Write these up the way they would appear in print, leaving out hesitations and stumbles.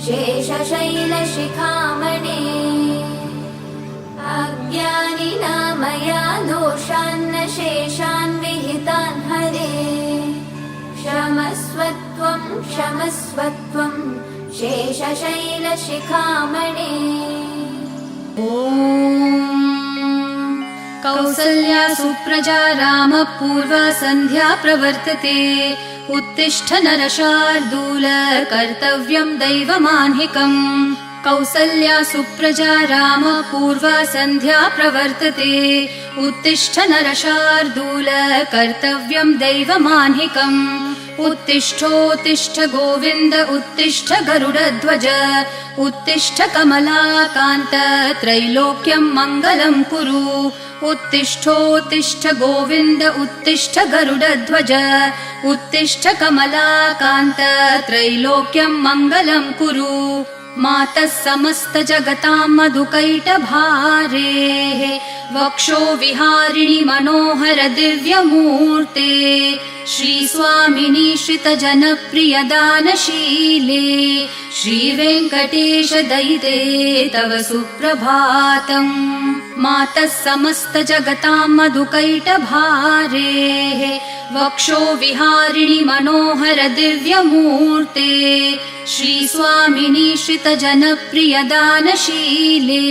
शेषशैलशिखामणे अज्ञानिना मया दोषान्न शेषान् विहितान् हरे क्षमस्वत्वं क्षमस्वत्वं शेषशैलशिखामणे। कौसल्या सुप्रजा रामपूर्वा सन्ध्या प्रवर्तते उत्तिष्ठ नरशार्दूल कर्तव्यं दैवमाह्निकम्। कौसल्या सुप्रजा रामपूर्वा सन्ध्या प्रवर्तते उत्तिष्ठ नरशार्दूल कर्तव्यं दैवमाह्निकम्। उत्तिष्ठोत्तिष्ठ गोविन्द उत्तिष्ठ गरुडध्वज उत्तिष्ठ कमलाकान्त त्रैलोक्यं मङ्गलं कुरु। उत्तिष्ठोत्तिष्ठ गोविन्द उत्तिष्ठ गरुडध्वज उत्तिष्ठ कमलाकान्त त्रैलोक्यं मङ्गलं कुरु। मातः समस्त जगतां मधुकैटभारेः वक्षो विहारिणि मनोहर दिव्यमूर्ते श्रीस्वामिनि श्रितजनप्रिय दानशीले श्रीवेङ्कटेश दयिते तव सुप्रभातम्। मातः समस्त जगतां मधुकैटभारेः वक्षो विहारिणि मनोहर दिव्यमूर्ते श्रीस्वामिनि श्रितजनप्रिय दानशीले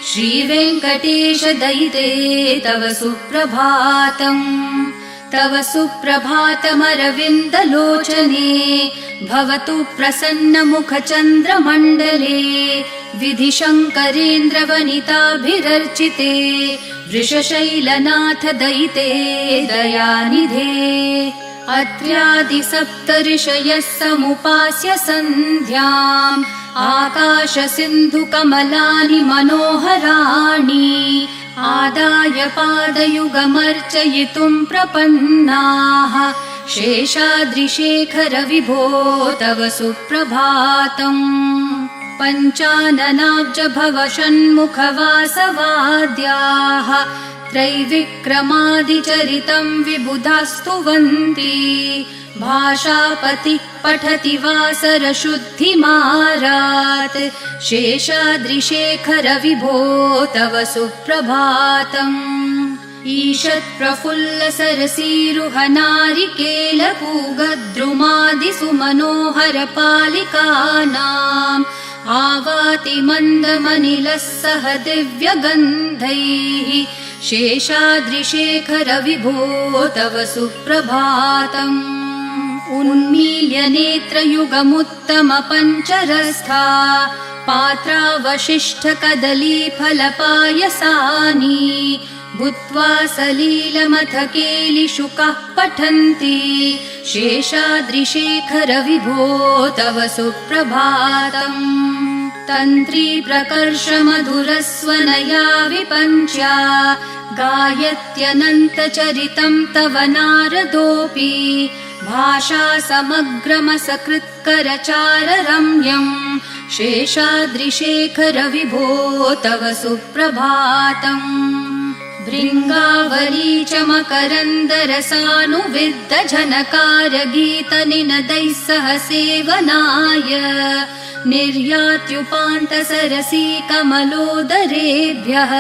श्रीवेङ्कटेश दयिते तव सुप्रभातम्। तव सुप्रभातमरविन्दलोचने भवतु प्रसन्नमुखचन्द्रमण्डले विधिशङ्करेन्द्रवनिताभिरर्चिते वृषशैलनाथ दयिते दयानिधे। अत्र्यादिसप्तऋषयः समुपास्य सन्ध्याम् आकाशसिन्धुकमलानि मनोहराणि आदाय पादयुगमर्चयितुं प्रपन्नाः शेषाद्रिशेखर विभो तव सुप्रभातम्। पञ्चाननाब्ज भव षण्मुखवासवाद्याः त्रैविक्रमादिचरितं विबुधास्तुवन्ति भाषापतिः पठति वासरशुद्धिमारात् शेषाद्रिशेखर विभो तव सुप्रभातम्। ईषत्प्रफुल्लसरसीरुहनारिकेलपूगद्रुमादिसुमनोहर पालिकानाम् आवाति मन्दमनिलः सह दिव्यगन्धैः शेषाद्रिशेखर विभो तव सुप्रभातम्। उन्मील्य नेत्रयुगमुत्तम पञ्चरस्था पात्रावशिष्ठ कदलीफलपायसानि भूत्वा सलीलमथ केलिशुकाः पठन्ति शेषाद्रिशेखर विभो तव सुप्रभातम्। तन्त्री प्रकर्ष मधुरस्वनया विपञ्च्या गायत्यनन्तचरितं तव नारदोऽपि भाषा समग्रमसकृत्करचाररम्यम् शेषाद्रिशेखर विभो तव सुप्रभातम्। भृङ्गावली च मकरन्दरसानुविद्ध झनकार गीतनिनदैः सह सेवनाय निर्यात्युपान्तसरसी कमलोदरेभ्यः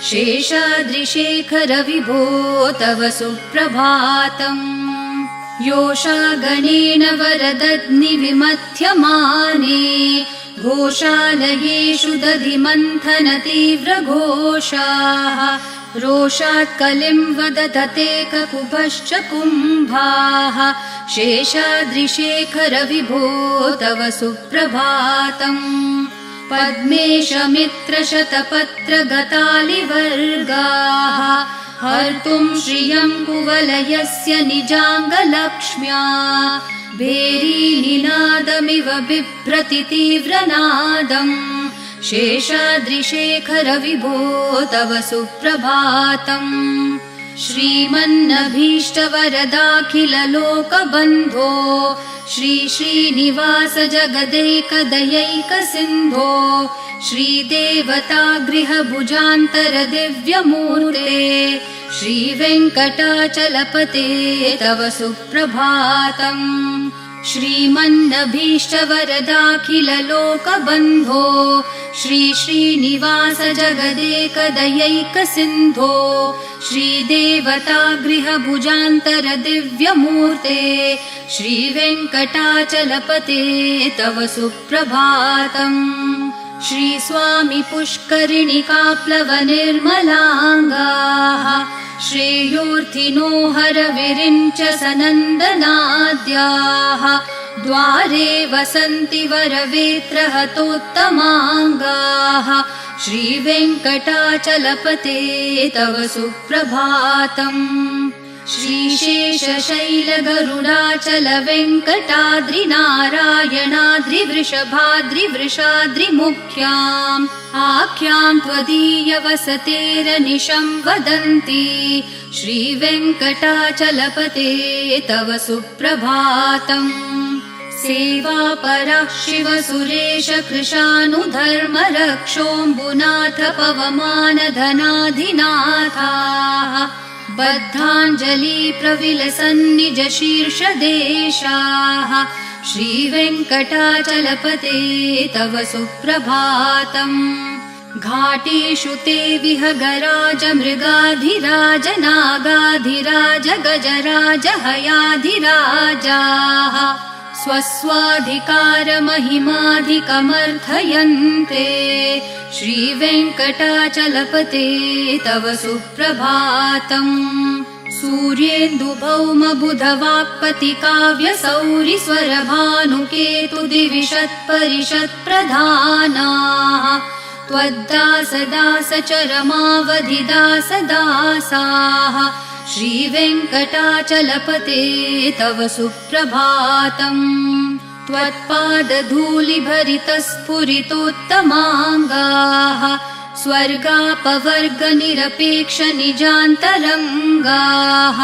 शेषाद्रिशेखर विभो तव सुप्रभातम्। योषागणेन वरदग्निविमथ्यमाने घोषालयेषु दधिमन्थन तीव्रघोषाः रोषात् कलिं वदधते ककुभश्च कुम्भाः शेषाद्रिशेखर विभो तव सुप्रभातम्। पद्मेशमित्रशतपत्रगतालिवर्गाः हर्तुं श्रियं कुवलयस्य निजाङ्गलक्ष्म्या भेरीनिनादमिव बिभ्रति तीव्रनादम् शेषाद्रिशेखर विभो तव सुप्रभातम्। श्रीमन्नभीष्टवरदाखिललोकबन्धो श्री श्रीनिवास जगदैकदयैकसिन्धो श्रीदेवतागृहभुजान्तर दिव्यमूर्ते श्रीवेङ्कटाचलपते तव सुप्रभातम्। श्रीमन्नभीष्टवरदाखिललोकबन्धो श्री श्रीनिवास जगदेकदयैकसिन्धो श्रीदेवतागृहभुजान्तरदिव्यमूर्ते श्रीवेङ्कटाचलपते तव सुप्रभातम्। श्रीस्वामी पुष्करिणिकाप्लवनिर्मलाङ्गाः श्रेयोर्थिनो हरविरिञ्च सनन्दनाद्याः द्वारे वसन्ति वरवेत्रहतोत्तमाङ्गाः श्रीवेङ्कटाचलपते तव सुप्रभातम्। श्रीशेषशैलगरुडाचलवेङ्कटाद्रिनारायणाद्रिवृषभाद्रिवृषाद्रिमुख्याम् आख्याम् त्वदीयवसतेरनिशम् वदन्ति श्रीवेङ्कटाचलपते तव सुप्रभातम्। सेवापरः शिवसुरेश कृशानुधर्मरक्षोऽम्बुनाथ पवमानधनाधिनाथाः बद्धाञ्जलि प्रविलसन्निज शीर्षदेशाः श्रीवेङ्कटाचलपते तव सुप्रभातम्। घाटेषु ते विहगराज मृगाधिराज नागाधिराज गजराज हयाधिराजाः स्वस्वाधिकारमहिमाधिकमर्थयन्ते श्रीवेङ्कटाचलपते तव सुप्रभातम्। सूर्येन्दुभौमबुधवाक्पतिकाव्यसौरिस्वरभानुकेतुदिविशत्परिषत्प्रधानाः त्वद्दासदासचरमावधिदासदासाः श्रीवेङ्कटाचलपते तव सुप्रभातम्। त्वत्पादधूलिभरितस्फुरितोत्तमाङ्गाः स्वर्गापवर्गनिरपेक्षनिजान्तरङ्गाः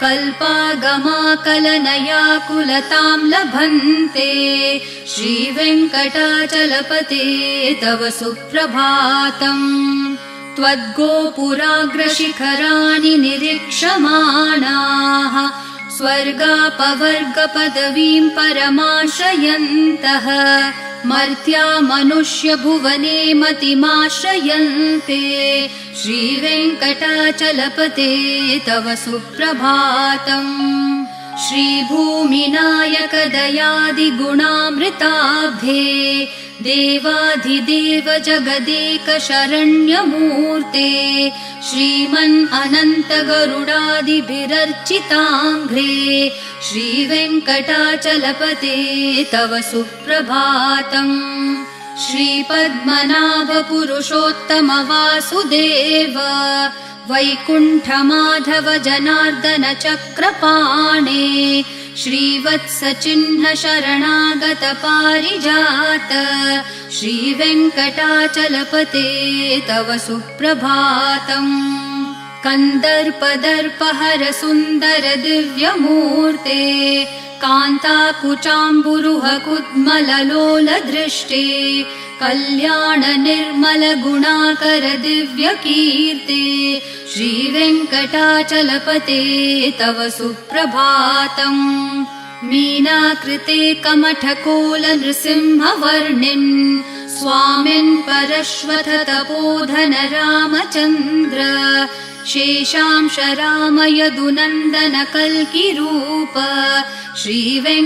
कल्पागमाकलनयाकुलताम् लभन्ते श्रीवेङ्कटाचलपते तव सुप्रभातम्। त्वद्गोपुराग्रशिखराणि निरीक्षमाणाः स्वर्गापवर्गपदवीम् परमाश्रयन्तः मर्त्या मनुष्यभुवने मतिमाश्रयन्ते श्रीवेङ्कटाचलपते तव सुप्रभातम्। श्रीभूमिनायकदयादिगुणामृताब्धे देवाधिदेव जगदेक शरण्यमूर्ते श्रीमन् अनन्तगरुडादिभिरर्चिताङ्घ्रे श्रीवेङ्कटाचलपते तव सुप्रभातम्। श्रीपद्मनाभपुरुषोत्तमवासुदेव वैकुण्ठमाधव जनार्दन चक्रपाणे श्रीवत्सचिह्न शरणागत पारिजात श्रीवेङ्कटाचलपते तव सुप्रभातम्। कन्दर्पदर्पहर सुन्दर दिव्यमूर्ते कान्ताकुचाम्बुरुह कुड्मललोलदृष्टे कल्याण निर्मल गुणाकर दिव्यकीर्ते श्रीवेङ्कटाचलपते तव सुप्रभातम्। मीनाकृते कमठकोल नृसिंहवर्णिन् स्वामिन् परश्वथ तपोधन रामचन्द्र शेषांश राम यदुनन्दन कल्किरूप श्रीवेङ्कटाचलपते